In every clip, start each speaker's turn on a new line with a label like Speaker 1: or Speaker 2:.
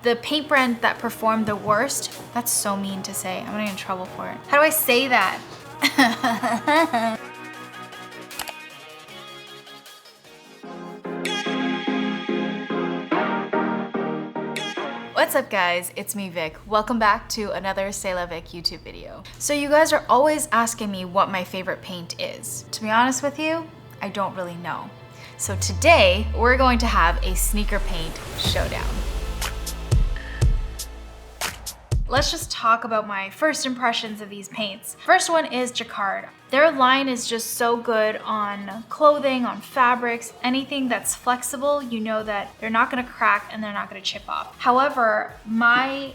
Speaker 1: The paint brand that performed the worst, that's so mean to say. I'm gonna get in trouble for it. How do I say that? What's up guys, it's me Vic. Welcome back to another C'est La Vic YouTube video. So you guys are always asking me what my favorite paint is. To be honest with you, I don't really know. So today, we're going to have a sneaker paint showdown. Let's just talk about my first impressions of these paints. First one is Jacquard. Their line is just so good on clothing, on fabrics, anything that's flexible, you know that they're not gonna crack and they're not gonna chip off. However, my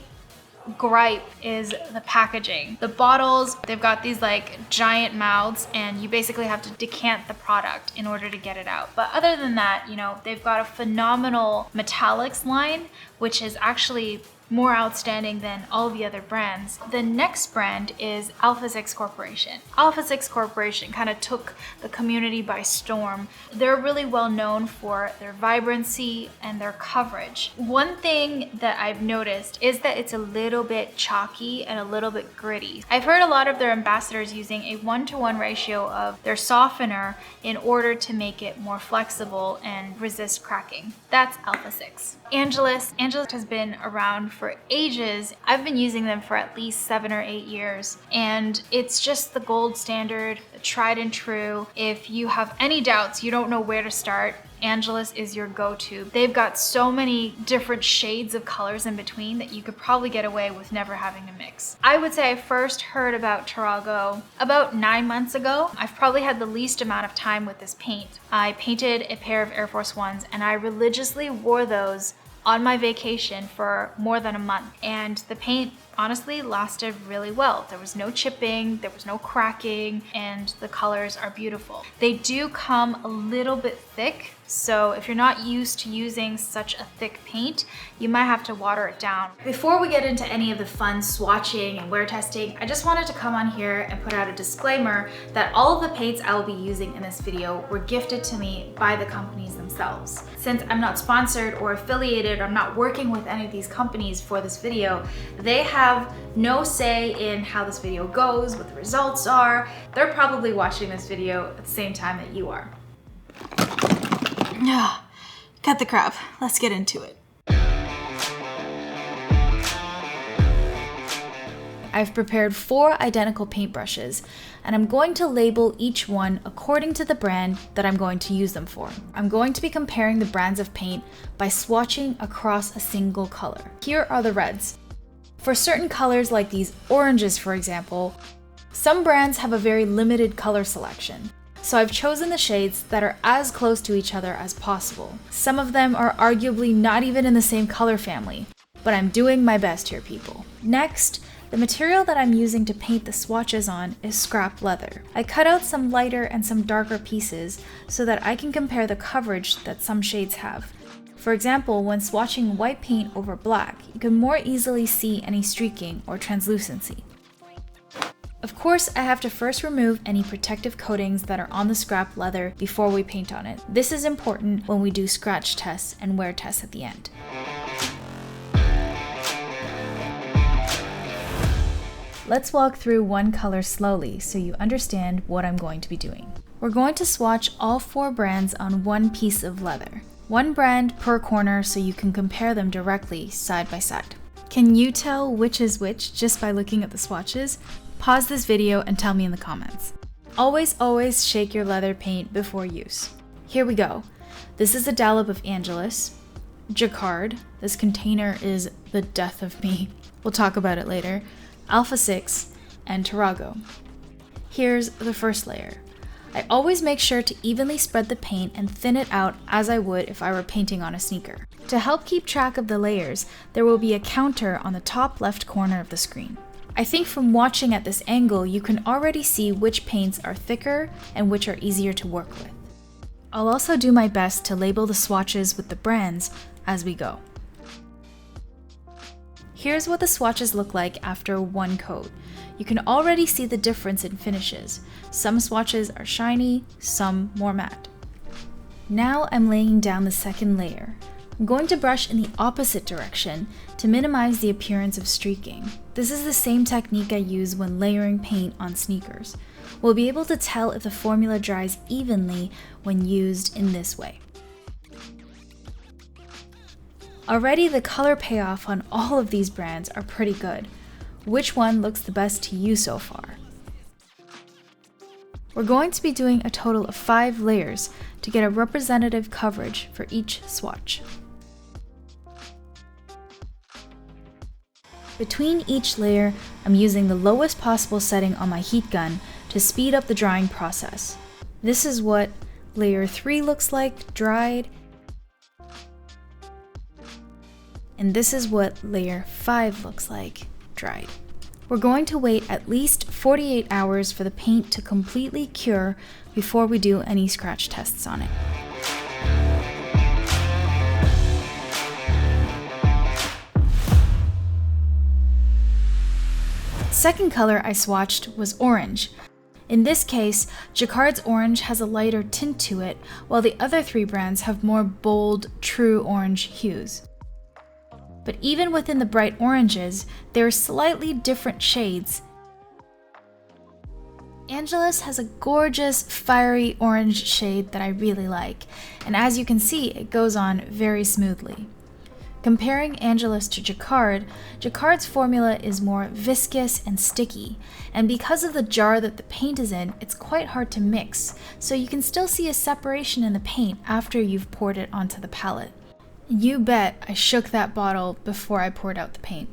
Speaker 1: gripe is the packaging. The bottles, they've got these like giant mouths and you basically have to decant the product in order to get it out. But other than that, you know, they've got a phenomenal metallics line, which is actually more outstanding than all the other brands. The next brand is Alpha 6 Corporation. Alpha 6 Corporation kind of took the community by storm. They're really well known for their vibrancy and their coverage. One thing that I've noticed is that it's a little bit chalky and a little bit gritty. I've heard a lot of their ambassadors using a 1-to-1 ratio of their softener in order to make it more flexible and resist cracking. That's Alpha 6. Angelus has been around for ages. I've been using them for at least 7 or 8 years, and it's just the gold standard, the tried and true. If you have any doubts, you don't know where to start, Angelus is your go-to. They've got so many different shades of colors in between that you could probably get away with never having to mix. I would say I first heard about Tarago about 9 months ago. I've probably had the least amount of time with this paint. I painted a pair of Air Force Ones and I religiously wore those on my vacation for more than a month, and the paint honestly lasted really well. There was no chipping, there was no cracking, and the colors are beautiful. They do come a little bit thick, so if you're not used to using such a thick paint, you might have to water it down. Before we get into any of the fun swatching and wear testing, I just wanted to come on here and put out a disclaimer that all of the paints I will be using in this video were gifted to me by the companies themselves. Since I'm not sponsored or affiliated, or I'm not working with any of these companies for this video, they have no say in how this video goes, what the results are. They're probably watching this video at the same time that you are. Cut the crap, let's get into it. I've prepared 4 identical paintbrushes, and I'm going to label each one according to the brand that I'm going to use them for. I'm going to be comparing the brands of paint by swatching across a single color. Here are the reds. For certain colors like these oranges, for example, some brands have a very limited color selection. So I've chosen the shades that are as close to each other as possible. Some of them are arguably not even in the same color family, but I'm doing my best here, people. Next, the material that I'm using to paint the swatches on is scrap leather. I cut out some lighter and some darker pieces so that I can compare the coverage that some shades have. For example, when swatching white paint over black, you can more easily see any streaking or translucency. Of course, I have to first remove any protective coatings that are on the scrap leather before we paint on it. This is important when we do scratch tests and wear tests at the end. Let's walk through one color slowly so you understand what I'm going to be doing. We're going to swatch all 4 brands on one piece of leather. One brand per corner so you can compare them directly side by side. Can you tell which is which just by looking at the swatches? Pause this video and tell me in the comments. Always shake your leather paint before use. Here we go. This is a dollop of Angelus, Jacquard. This container is the death of me. We'll talk about it later. Alpha 6, and Tarago. Here's the first layer. I always make sure to evenly spread the paint and thin it out as I would if I were painting on a sneaker. To help keep track of the layers, there will be a counter on the top left corner of the screen. I think from watching at this angle, you can already see which paints are thicker and which are easier to work with. I'll also do my best to label the swatches with the brands as we go. Here's what the swatches look like after one coat. You can already see the difference in finishes. Some swatches are shiny, some more matte. Now I'm laying down the second layer. I'm going to brush in the opposite direction to minimize the appearance of streaking. This is the same technique I use when layering paint on sneakers. We'll be able to tell if the formula dries evenly when used in this way. Already the color payoff on all of these brands are pretty good. Which one looks the best to you so far? We're going to be doing a total of 5 layers to get a representative coverage for each swatch. Between each layer, I'm using the lowest possible setting on my heat gun to speed up the drying process. This is what layer 3 looks like dried, and this is what layer 5 looks like dried. We're going to wait at least 48 hours for the paint to completely cure before we do any scratch tests on it. Second color I swatched was orange. In this case, Jacquard's orange has a lighter tint to it, while the other 3 brands have more bold, true orange hues. But even within the bright oranges, there are slightly different shades. Angelus has a gorgeous, fiery orange shade that I really like, and as you can see, it goes on very smoothly. Comparing Angelus to Jacquard, Jacquard's formula is more viscous and sticky, and because of the jar that the paint is in, it's quite hard to mix, so you can still see a separation in the paint after you've poured it onto the palette. You bet I shook that bottle before I poured out the paint.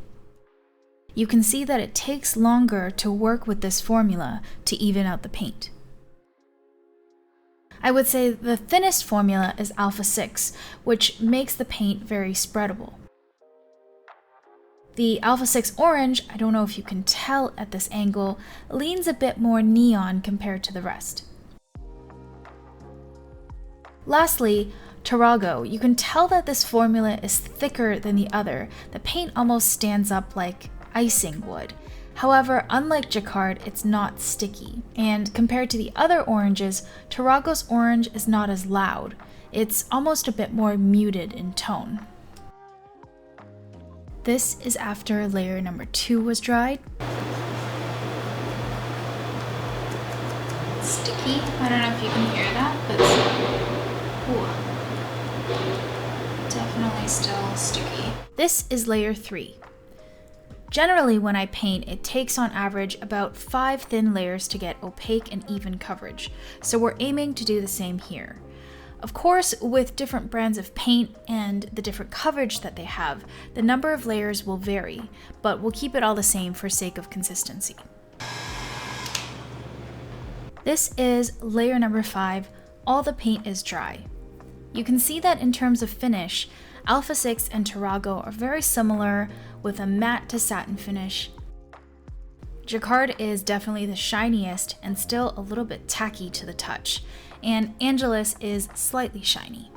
Speaker 1: You can see that it takes longer to work with this formula to even out the paint. I would say the thinnest formula is Alpha 6, which makes the paint very spreadable. The Alpha 6 orange, I don't know if you can tell at this angle, leans a bit more neon compared to the rest. Lastly, Tarago. You can tell that this formula is thicker than the other. The paint almost stands up like icing would. However, unlike Jacquard, it's not sticky. And compared to the other oranges, Tarago's orange is not as loud. It's almost a bit more muted in tone. This is after layer number 2 was dried. It's sticky. I don't know if you can hear that, but ooh. Definitely still sticky. This is layer 3. Generally, when I paint, it takes on average about 5 thin layers to get opaque and even coverage, so we're aiming to do the same here. Of course, with different brands of paint and the different coverage that they have, the number of layers will vary, but we'll keep it all the same for sake of consistency. This is layer number 5. All the paint is dry. You can see that in terms of finish, Alpha 6 and Tarago are very similar with a matte to satin finish. Jacquard is definitely the shiniest and still a little bit tacky to the touch, and Angelus is slightly shiny.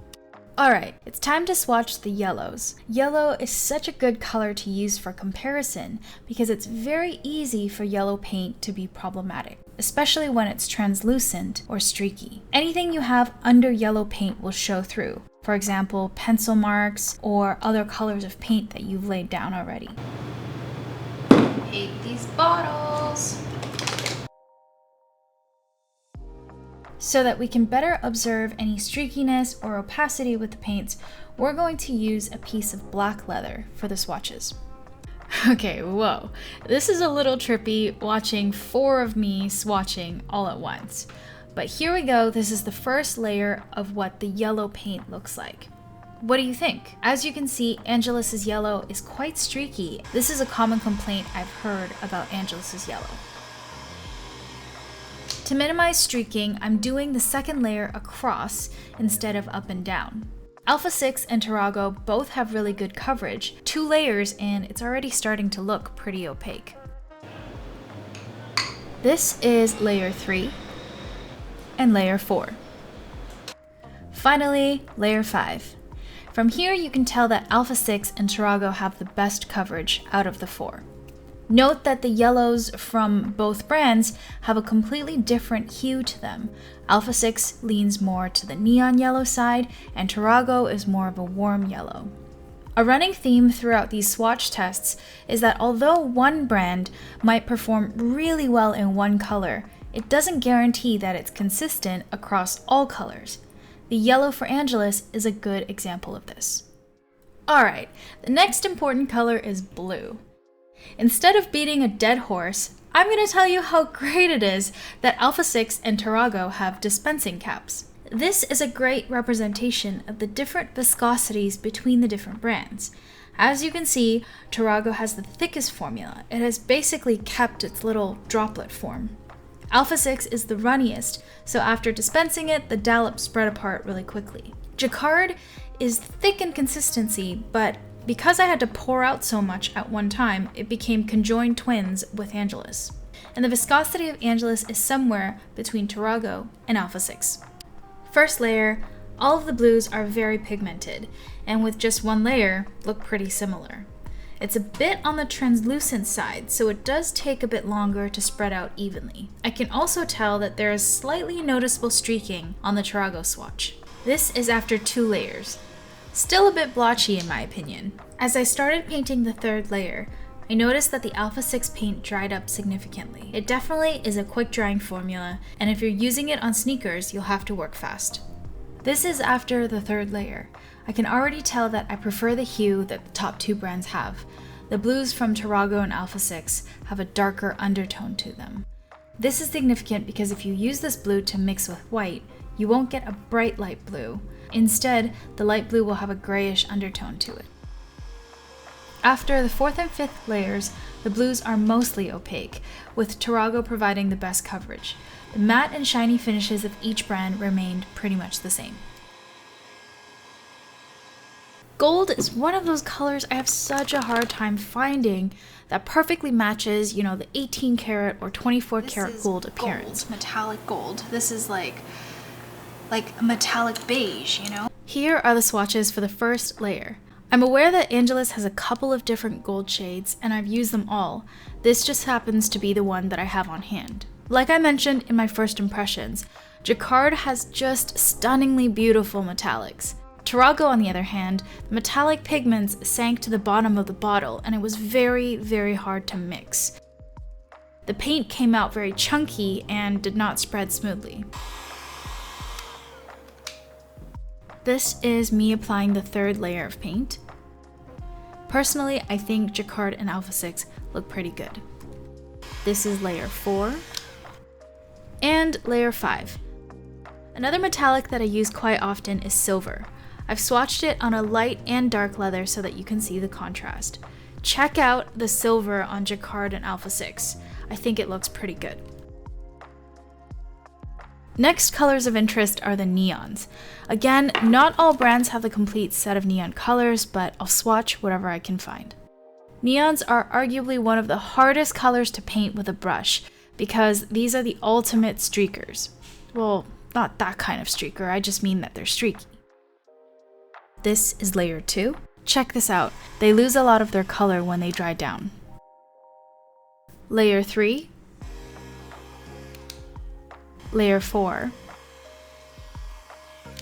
Speaker 1: Alright, it's time to swatch the yellows. Yellow is such a good color to use for comparison because it's very easy for yellow paint to be problematic, especially when it's translucent or streaky. Anything you have under yellow paint will show through. For example, pencil marks or other colors of paint that you've laid down already. Hate these bottles! So that we can better observe any streakiness or opacity with the paints, we're going to use a piece of black leather for the swatches. Okay, whoa. This is a little trippy watching 4 of me swatching all at once. But here we go, this is the first layer of what the yellow paint looks like. What do you think? As you can see, Angelus's yellow is quite streaky. This is a common complaint I've heard about Angelus's yellow. To minimize streaking, I'm doing the second layer across instead of up and down. Alpha 6 and Tarago both have really good coverage, 2 layers, and it's already starting to look pretty opaque. This is layer 3 and layer 4. Finally, layer 5. From here you can tell that Alpha 6 and Tarago have the best coverage out of the 4. Note that the yellows from both brands have a completely different hue to them. Alpha 6 leans more to the neon yellow side, and Tarago is more of a warm yellow. A running theme throughout these swatch tests is that although one brand might perform really well in one color, it doesn't guarantee that it's consistent across all colors. The yellow for Angelus is a good example of this. Alright, the next important color is blue. Instead of beating a dead horse, I'm going to tell you how great it is that Alpha 6 and Tarago have dispensing caps. This is a great representation of the different viscosities between the different brands. As you can see, Tarago has the thickest formula. It has basically kept its little droplet form. Alpha 6 is the runniest, so after dispensing it, the dollops spread apart really quickly. Jacquard is thick in consistency, but because I had to pour out so much at one time, it became conjoined twins with Angelus. And the viscosity of Angelus is somewhere between Tarago and Alpha 6. First layer, all of the blues are very pigmented, and with just one layer, look pretty similar. It's a bit on the translucent side, so it does take a bit longer to spread out evenly. I can also tell that there is slightly noticeable streaking on the Tarago swatch. This is after 2 layers. Still a bit blotchy in my opinion. As I started painting the third layer, I noticed that the Alpha 6 paint dried up significantly. It definitely is a quick drying formula, and if you're using it on sneakers, you'll have to work fast. This is after the third layer. I can already tell that I prefer the hue that the top 2 brands have. The blues from Tarago and Alpha 6 have a darker undertone to them. This is significant because if you use this blue to mix with white, you won't get a bright light blue. Instead, the light blue will have a grayish undertone to it. After the 4th and 5th layers, the blues are mostly opaque, with Tarago providing the best coverage. The matte and shiny finishes of each brand remained pretty much the same. Gold is one of those colors I have such a hard time finding that perfectly matches, the 18 karat or 24 karat gold appearance.
Speaker 2: Gold, metallic gold. This is like a metallic beige,
Speaker 1: Here are the swatches for the first layer. I'm aware that Angelus has a couple of different gold shades, and I've used them all. This just happens to be the one that I have on hand. Like I mentioned in my first impressions, Jacquard has just stunningly beautiful metallics. Tarago, on the other hand, the metallic pigments sank to the bottom of the bottle, and it was very, very hard to mix. The paint came out very chunky and did not spread smoothly. This is me applying the third layer of paint. Personally, I think Jacquard and Alpha 6 look pretty good. This is layer 4 and layer 5. Another metallic that I use quite often is silver. I've swatched it on a light and dark leather so that you can see the contrast. Check out the silver on Jacquard and Alpha 6. I think it looks pretty good. Next colors of interest are the neons. Again, not all brands have the complete set of neon colors, but I'll swatch whatever I can find. Neons are arguably one of the hardest colors to paint with a brush because these are the ultimate streakers. Well, not that kind of streaker, I just mean that they're streaky. This is layer 2. Check this out, they lose a lot of their color when they dry down. Layer 3. Layer 4,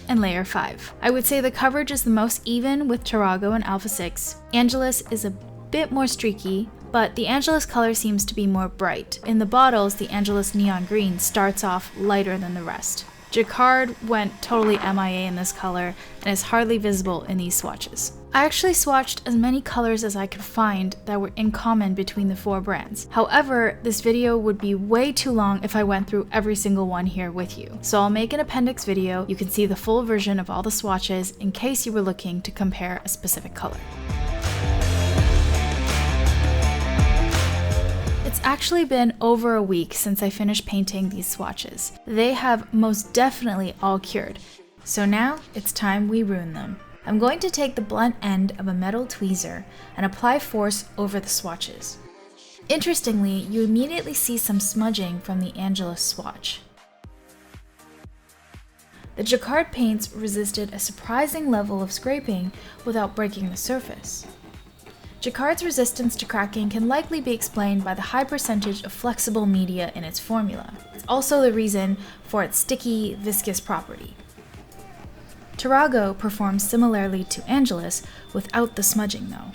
Speaker 1: and layer 5. I would say the coverage is the most even with Tarago and Alpha 6. Angelus is a bit more streaky, but the Angelus color seems to be more bright. In the bottles, the Angelus neon green starts off lighter than the rest. Jacquard went totally MIA in this color and is hardly visible in these swatches. I actually swatched as many colors as I could find that were in common between the 4 brands. However, this video would be way too long if I went through every single one here with you. So I'll make an appendix video. You can see the full version of all the swatches in case you were looking to compare a specific color. It's actually been over a week since I finished painting these swatches. They have most definitely all cured. So now it's time we ruin them. I'm going to take the blunt end of a metal tweezer and apply force over the swatches. Interestingly, you immediately see some smudging from the Angelus swatch. The Jacquard paints resisted a surprising level of scraping without breaking the surface. Jacquard's resistance to cracking can likely be explained by the high percentage of flexible media in its formula. It's also the reason for its sticky, viscous property. Tarago performs similarly to Angelus without the smudging though.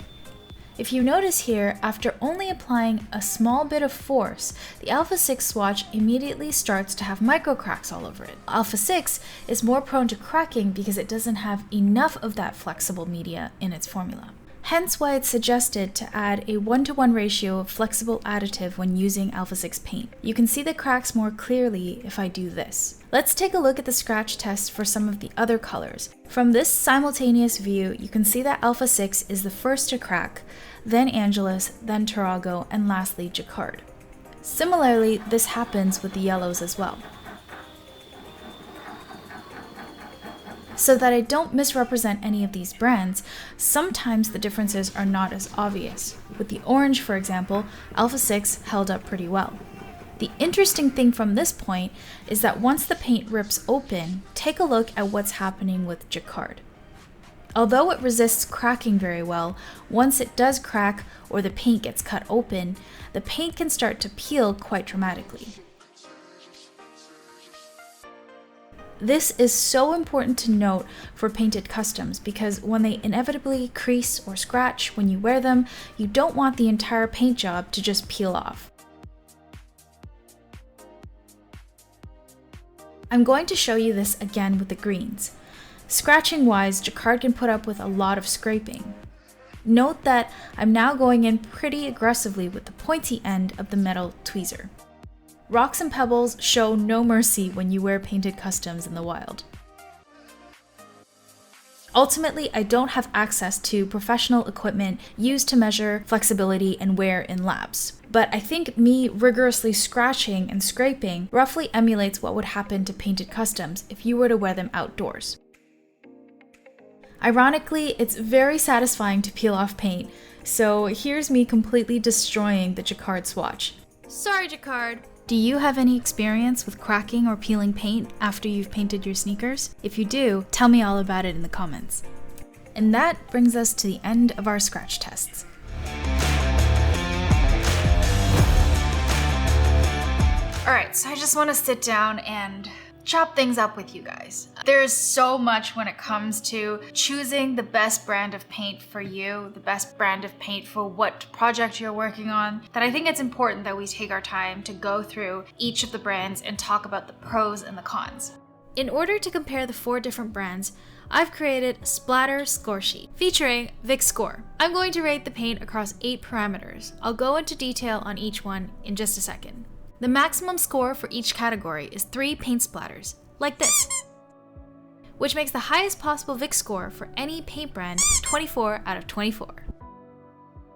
Speaker 1: If you notice here, after only applying a small bit of force, the Alpha 6 swatch immediately starts to have micro cracks all over it. Alpha 6 is more prone to cracking because it doesn't have enough of that flexible media in its formula. Hence why it's suggested to add a 1-to-1 ratio of flexible additive when using Alpha 6 paint. You can see the cracks more clearly if I do this. Let's take a look at the scratch test for some of the other colors. From this simultaneous view, you can see that Alpha 6 is the first to crack, then Angelus, then Tarago, and lastly Jacquard. Similarly, this happens with the yellows as well. So that I don't misrepresent any of these brands, sometimes the differences are not as obvious. With the orange, for example, Alpha 6 held up pretty well. The interesting thing from this point is that once the paint rips open, take a look at what's happening with Jacquard. Although it resists cracking very well, once it does crack or the paint gets cut open, the paint can start to peel quite dramatically. This is so important to note for painted customs because when they inevitably crease or scratch when you wear them, you don't want the entire paint job to just peel off. I'm going to show you this again with the greens. Scratching wise, Jacquard can put up with a lot of scraping. Note that I'm now going in pretty aggressively with the pointy end of the metal tweezer. Rocks and pebbles show no mercy when you wear painted customs in the wild. Ultimately, I don't have access to professional equipment used to measure flexibility and wear in labs, but I think me rigorously scratching and scraping roughly emulates what would happen to painted customs if you were to wear them outdoors. Ironically, it's very satisfying to peel off paint, so here's me completely destroying the Jacquard swatch. Sorry, Jacquard. Do you have any experience with cracking or peeling paint after you've painted your sneakers? If you do, tell me all about it in the comments. And that brings us to the end of our scratch tests. Alright, so I just want to sit down and chop things up with you guys. There's so much when it comes to choosing the best brand of paint for you, the best brand of paint for what project you're working on, that I think it's important that we take our time to go through each of the brands and talk about the pros and the cons. In order to compare the 4 different brands, I've created a Splatter score sheet featuring Vic Score. I'm going to rate the paint across 8 parameters. I'll go into detail on each one in just a second. The maximum score for each category is 3 paint splatters, like this, which makes the highest possible Vic score for any paint brand 24 out of 24.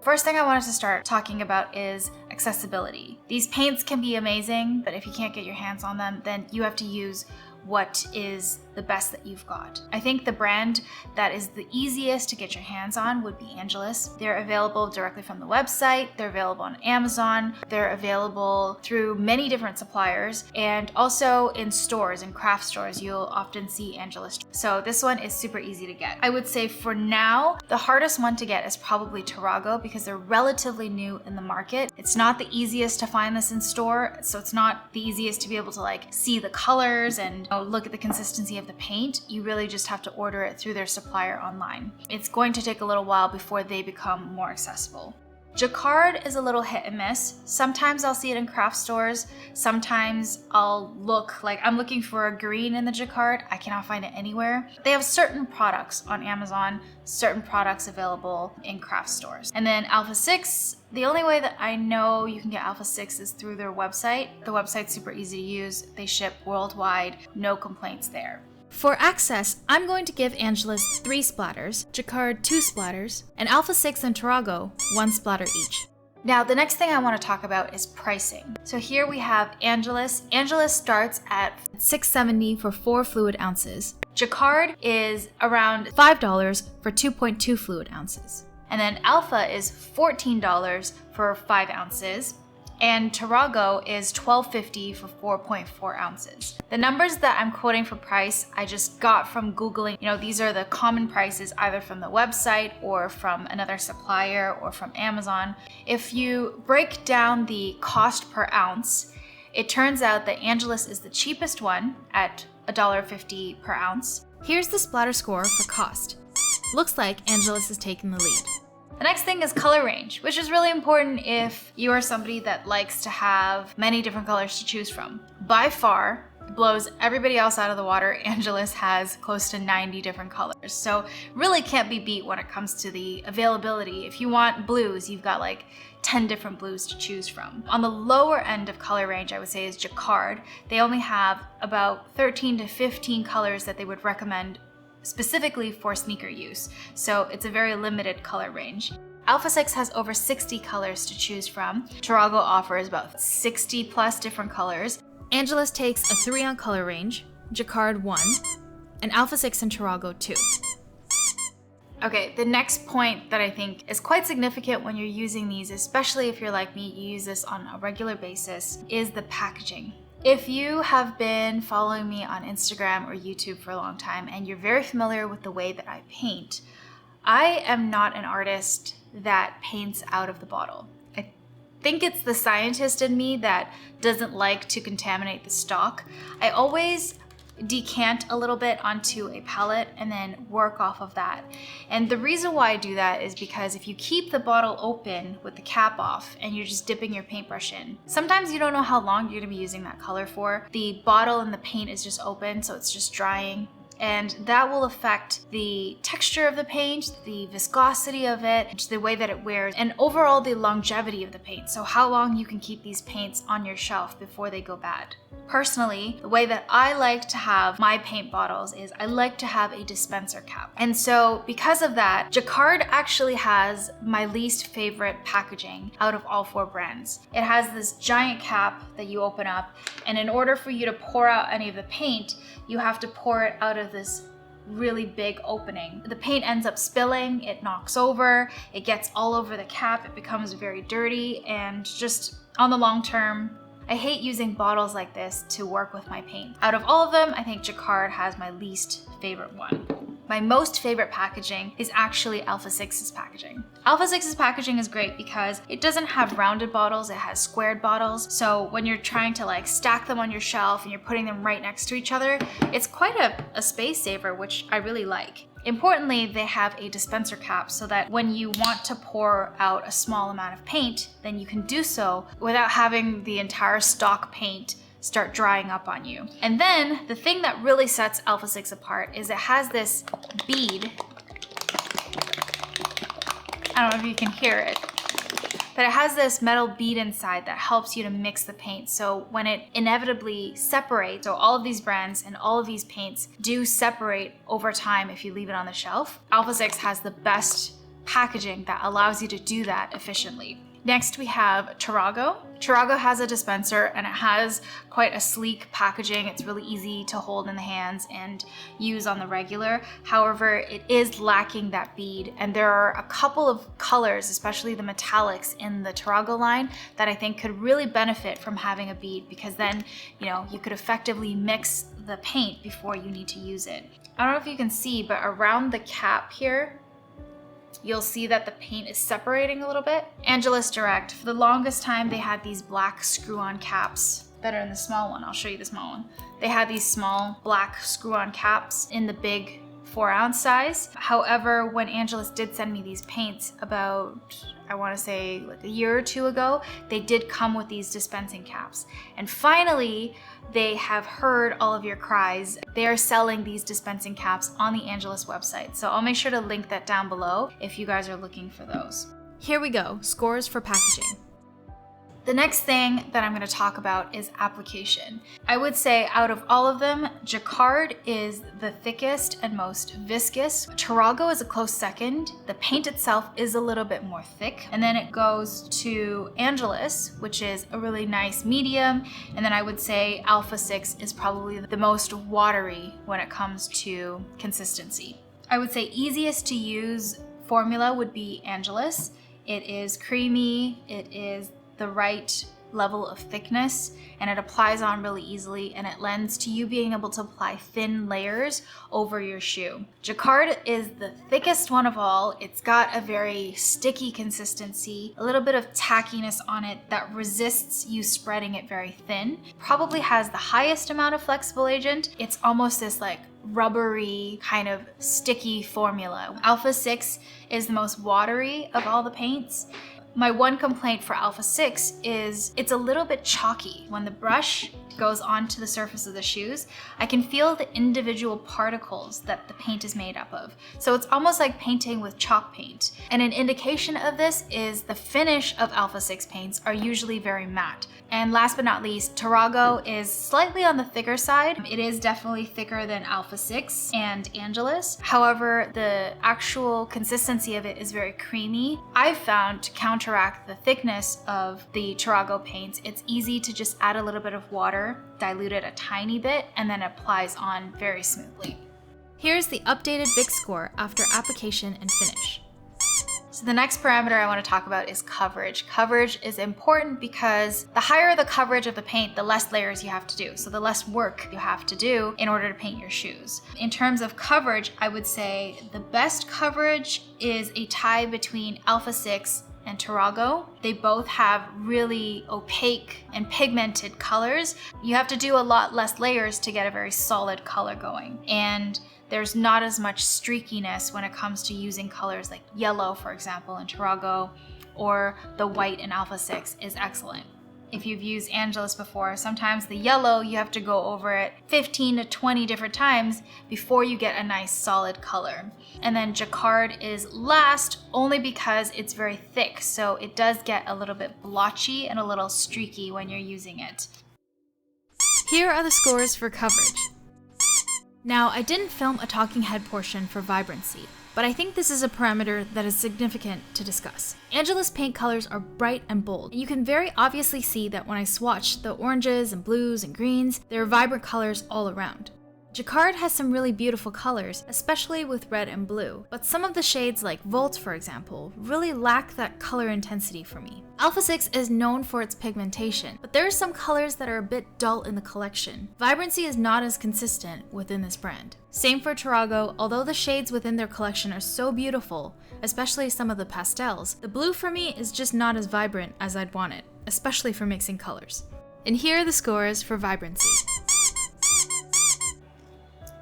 Speaker 1: First thing I wanted to start talking about is accessibility. These paints can be amazing, but if you can't get your hands on them, then you have to use what is the best that you've got. I think the brand that is the easiest to get your hands on would be Angelus. They're available directly from the website, they're available on Amazon, they're available through many different suppliers, and also in stores, in craft stores, you'll often see Angelus. So this one is super easy to get. I would say for now, the hardest one to get is probably Tarago because they're relatively new in the market. It's not the easiest to find this in store, so it's not the easiest to be able to like see the colors and look at the consistency of the paint. You really just have to order it through their supplier online. It's going to take a little while before they become more accessible. Jacquard is a little hit and miss. Sometimes I'll see it in craft stores. Sometimes I'll look like I'm looking for a green in the Jacquard. I cannot find it anywhere. They have certain products on Amazon, certain products available in craft stores. And then Alpha 6, the only way that I know you can get Alpha 6 is through their website. The website's super easy to use. They ship worldwide, no complaints there. For access, I'm going to give Angelus 3 splatters, Jacquard 2 splatters, and Alpha 6 and Tarago 1 splatter each. Now, the next thing I want to talk about is pricing. So here we have Angelus. Angelus starts at $6.70 for 4 fluid ounces. Jacquard is around $5 for 2.2 fluid ounces. And then Alpha is $14 for 5 ounces. and Tarago is $12.50 for 4.4 ounces. The numbers that I'm quoting for price, I just got from Googling. You know, these are the common prices either from the website or from another supplier or from Amazon. If you break down the cost per ounce, it turns out that Angelus is the cheapest one at $1.50 per ounce. Here's the Splatter score for cost. Looks like Angelus is taking the lead. The next thing is color range, which is really important if you are somebody that likes to have many different colors to choose from. By far, blows everybody else out of the water, Angelus has close to 90 different colors. So really can't be beat when it comes to the availability. If you want blues, you've got like 10 different blues to choose from. On the lower end of color range, I would say is Jacquard. They only have about 13 to 15 colors that they would recommend specifically for sneaker use. So it's a very limited color range. Alpha 6 has over 60 colors to choose from. Tarago offers about 60 plus different colors. Angelus takes a 3 on color range, Jacquard 1, and Alpha 6 and Tarago 2. Okay, the next point that I think is quite significant when you're using these, especially if you're like me, you use this on a regular basis, is the packaging. If you have been following me on Instagram or YouTube for a long time and you're very familiar with the way that I paint, I am not an artist that paints out of the bottle. I think it's the scientist in me that doesn't like to contaminate the stock. I always decant a little bit onto a palette and then work off of that. And the reason why I do that is because if you keep the bottle open with the cap off and you're just dipping your paintbrush in, sometimes you don't know how long you're gonna be using that color for. The bottle and the paint is just open, so it's just drying. And that will affect the texture of the paint, the viscosity of it, the way that it wears, and overall the longevity of the paint. So how long you can keep these paints on your shelf before they go bad. Personally, the way that I like to have my paint bottles is I like to have a dispenser cap. And so because of that, Jacquard actually has my least favorite packaging out of all 4 brands. It has this giant cap that you open up, and in order for you to pour out any of the paint, you have to pour it out of this really big opening. The paint ends up spilling, it knocks over, it gets all over the cap, it becomes very dirty, and just on the long term, I hate using bottles like this to work with my paint. Out of all of them, I think Jacquard has my least favorite one. My most favorite packaging is actually Alpha 6's packaging. Alpha 6's packaging is great because it doesn't have rounded bottles, it has squared bottles. So when you're trying to like stack them on your shelf and you're putting them right next to each other, it's quite a space saver, which I really like. Importantly, they have a dispenser cap so that when you want to pour out a small amount of paint, then you can do so without having the entire stock paint start drying up on you. And then the thing that really sets Alpha 6 apart is it has this bead. I don't know if you can hear it, but it has this metal bead inside that helps you to mix the paint. So when it inevitably separates, so all of these brands and all of these paints do separate over time if you leave it on the shelf, Alpha 6 has the best packaging that allows you to do that efficiently. Next we have Tarago. Tarago has a dispenser and it has quite a sleek packaging. It's really easy to hold in the hands and use on the regular. However, it is lacking that bead, and there are a couple of colors, especially the metallics in the Tarago line, that I think could really benefit from having a bead, because then, you know, you could effectively mix the paint before you need to use it. I don't know if you can see, but around the cap here, you'll see that the paint is separating a little bit. Angelus Direct, for the longest time, they had these black screw-on caps that are in the small one. I'll show you the small one. They had these small black screw-on caps in the big 4-ounce size. However, when Angelus did send me these paints about, I want to say like a year or 2 ago, they did come with these dispensing caps. And finally, they have heard all of your cries. They are selling these dispensing caps on the Angelus website. So I'll make sure to link that down below if you guys are looking for those. Here we go, scores for packaging. The next thing that I'm going to talk about is application. I would say out of all of them, Jacquard is the thickest and most viscous. Tarago is a close second. The paint itself is a little bit more thick. And then it goes to Angelus, which is a really nice medium. And then I would say Alpha 6 is probably the most watery when it comes to consistency. I would say easiest to use formula would be Angelus. It is creamy, it is the right level of thickness, and it applies on really easily, and it lends to you being able to apply thin layers over your shoe. Jacquard is the thickest one of all. It's got a very sticky consistency, a little bit of tackiness on it that resists you spreading it very thin. Probably has the highest amount of flexible agent. It's almost this like rubbery kind of sticky formula. Alpha 6 is the most watery of all the paints. My one complaint for Alpha 6 is it's a little bit chalky. When the brush goes onto the surface of the shoes, I can feel the individual particles that the paint is made up of. So it's almost like painting with chalk paint. And an indication of this is the finish of Alpha 6 paints are usually very matte. And last but not least, Tarago is slightly on the thicker side. It is definitely thicker than Alpha 6 and Angelus. However, the actual consistency of it is very creamy. I've found to counteract the thickness of the Tarago paints, it's easy to just add a little bit of water, dilute it a tiny bit, and then it applies on very smoothly. Here's the updated Vic score after application and finish. So the next parameter I want to talk about is coverage. Coverage is important because the higher the coverage of the paint, the less layers you have to do. So the less work you have to do in order to paint your shoes. In terms of coverage, I would say the best coverage is a tie between Alpha 6 and Tarago. They both have really opaque and pigmented colors. You have to do a lot less layers to get a very solid color going. And there's not as much streakiness when it comes to using colors like yellow, for example, in Tarago, or the white in Alpha 6 is excellent. If you've used Angelus before, sometimes the yellow, you have to go over it 15 to 20 different times before you get a nice solid color. And then Jacquard is last only because it's very thick, so it does get a little bit blotchy and a little streaky when you're using it. Here are the scores for coverage. Now, I didn't film a talking head portion for Vibrancy, but I think this is a parameter that is significant to discuss. Angelus paint colors are bright and bold, and you can very obviously see that when I swatch the oranges and blues and greens, there are vibrant colors all around. Jacquard has some really beautiful colors, especially with red and blue, but some of the shades like Volt, for example, really lack that color intensity for me. Alpha 6 is known for its pigmentation, but there are some colors that are a bit dull in the collection. Vibrancy is not as consistent within this brand. Same for Tarago, although the shades within their collection are so beautiful, especially some of the pastels, the blue for me is just not as vibrant as I'd want it, especially for mixing colors. And here are the scores for Vibrancy.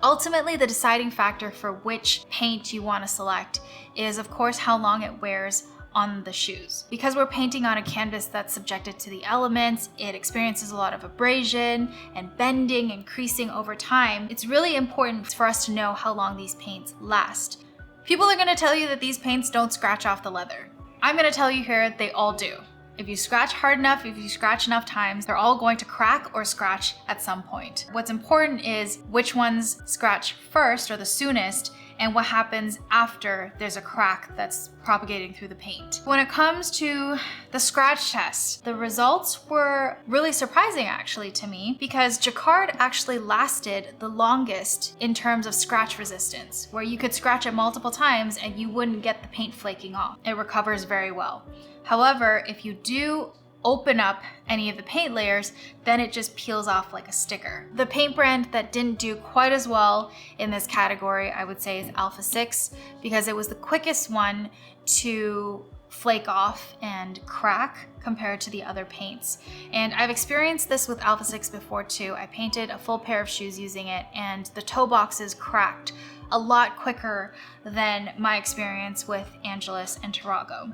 Speaker 1: Ultimately, the deciding factor for which paint you want to select is, of course, how long it wears on the shoes. Because we're painting on a canvas that's subjected to the elements, it experiences a lot of abrasion and bending and creasing over time. It's really important for us to know how long these paints last. People are going to tell you that these paints don't scratch off the leather. I'm going to tell you here they all do. If you scratch hard enough, if you scratch enough times, they're all going to crack or scratch at some point. What's important is which ones scratch first or the soonest, and what happens after there's a crack that's propagating through the paint. When it comes to the scratch test, the results were really surprising actually to me, because Jacquard actually lasted the longest in terms of scratch resistance, where you could scratch it multiple times and you wouldn't get the paint flaking off. It recovers very well. However, if you do open up any of the paint layers, then it just peels off like a sticker. The paint brand that didn't do quite as well in this category, I would say, is Alpha 6, because it was the quickest one to flake off and crack compared to the other paints. And I've experienced this with Alpha 6 before too. I painted a full pair of shoes using it, and the toe boxes cracked a lot quicker than my experience with Angelus and Tarago.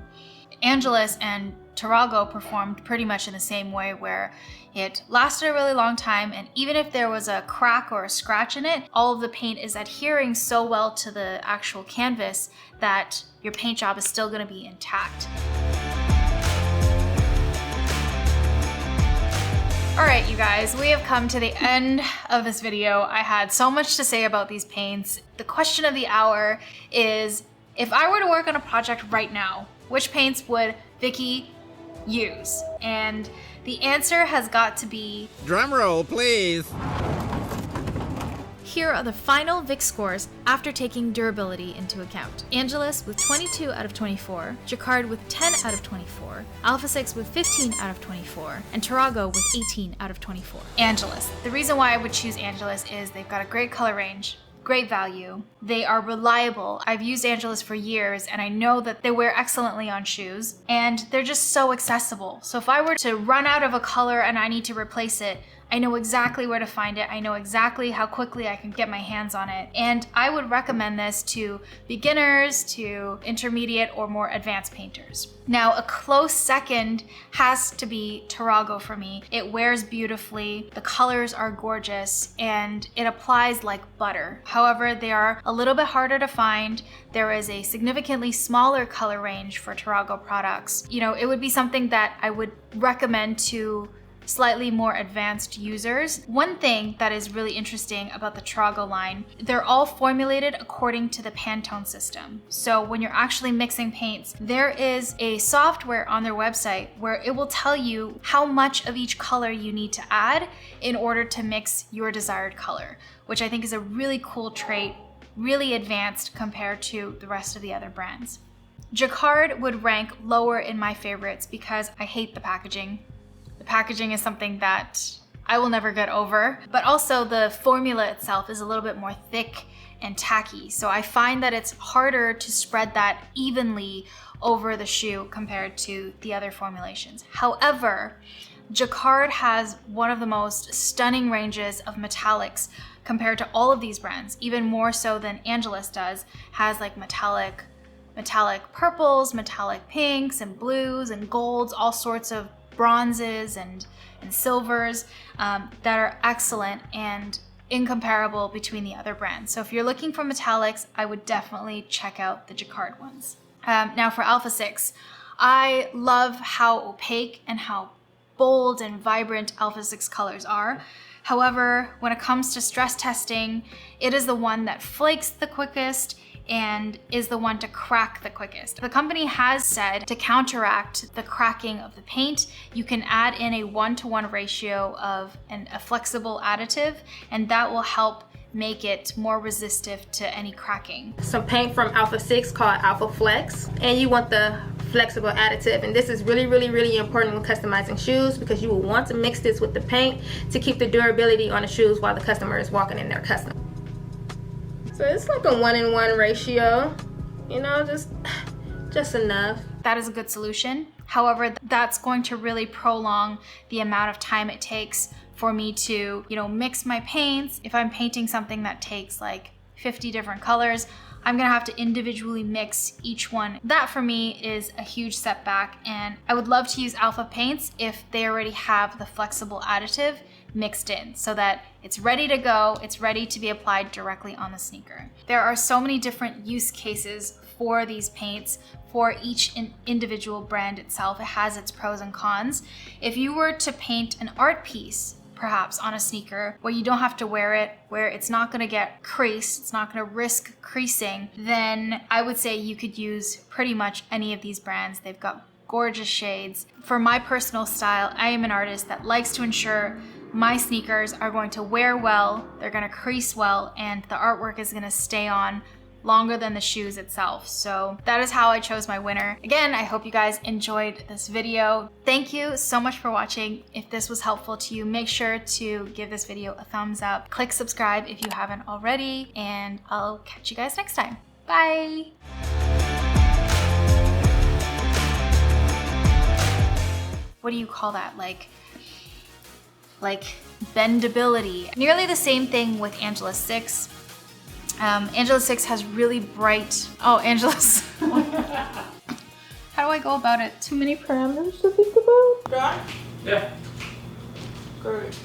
Speaker 1: Angelus and Tarago performed pretty much in the same way, where it lasted a really long time, and even if there was a crack or a scratch in it, all of the paint is adhering so well to the actual canvas that your paint job is still going to be intact. Alright you guys, we have come to the end of this video. I had so much to say about these paints. The question of the hour is, if I were to work on a project right now, which paints would Vicky use? And the answer has got to be...
Speaker 3: Drum roll, please.
Speaker 1: here are the final Vic scores after taking durability into account. Angelus with 22 out of 24, Jacquard with 10 out of 24, Alpha 6 with 15 out of 24, and Tarago with 18 out of 24. Angelus. The reason why I would choose Angelus is they've got a great color range, great value. They are reliable. I've used Angelus for years and I know that they wear excellently on shoes and they're just so accessible. So if I were to run out of a color and I need to replace it, I know exactly where to find it. I know exactly how quickly I can get my hands on it. And I would recommend this to beginners, to intermediate or more advanced painters. Now, a close second has to be Tarago for me. It wears beautifully, the colors are gorgeous, and it applies like butter. However, they are a little bit harder to find. There is a significantly smaller color range for Tarago products. You know, it would be something that I would recommend to slightly more advanced users. One thing that is really interesting about the Tarago line, they're all formulated according to the Pantone system. So when you're actually mixing paints, there is a software on their website where it will tell you how much of each color you need to add in order to mix your desired color, which I think is a really cool trait, really advanced compared to the rest of the other brands. Jacquard would rank lower in my favorites because I hate the packaging. Packaging is something that I will never get over, but also the formula itself is a little bit more thick and tacky. So I find that it's harder to spread that evenly over the shoe compared to the other formulations. However, Jacquard has one of the most stunning ranges of metallics compared to all of these brands, even more so than Angelus does, has like metallic purples, metallic pinks and blues and golds, all sorts of bronzes and silvers that are excellent and incomparable between the other brands. So if you're looking for metallics, I would definitely check out the Jacquard ones. Now for Alpha 6, I love how opaque and how bold and vibrant Alpha 6 colors are. However, when it comes to stress testing, it is the one that flakes the quickest and is the one to crack the quickest. The company has said to counteract the cracking of the paint, you can add in a 1-to-1 ratio of a flexible additive, and that will help make it more resistive to any cracking.
Speaker 3: Some paint from Alpha 6 called Alpha Flex, and you want the flexible additive, and this is really important when customizing shoes because you will want to mix this with the paint to keep the durability on the shoes while the customer is walking in their custom. So it's like a 1-in-1 ratio, you know, just enough.
Speaker 1: That is a good solution. However, that's going to really prolong the amount of time it takes for me to, you know, mix my paints. If I'm painting something that takes like 50 different colors, I'm gonna have to individually mix each one. That for me is a huge setback, and I would love to use Alpha paints if they already have the flexible additive mixed in so that it's ready to go, it's ready to be applied directly on the sneaker. There are so many different use cases for these paints for each individual brand itself. It has its pros and cons. If you were to paint an art piece, perhaps on a sneaker where you don't have to wear it, where it's not gonna get creased, it's not gonna risk creasing, then I would say you could use pretty much any of these brands. They've got gorgeous shades. For my personal style, I am an artist that likes to ensure my sneakers are going to wear well, they're gonna crease well, and the artwork is gonna stay on longer than the shoes itself. So that is how I chose my winner. Again, I hope you guys enjoyed this video. Thank you so much for watching. If this was helpful to you, make sure to give this video a thumbs up. Click subscribe if you haven't already, and I'll catch you guys next time. Bye. What do you call that? Like bendability. Nearly the same thing with Angelus 6. Angelus 6 has really bright, Angelus. How do I go about it?
Speaker 3: Too many parameters to think about?
Speaker 4: Yeah.
Speaker 3: Good.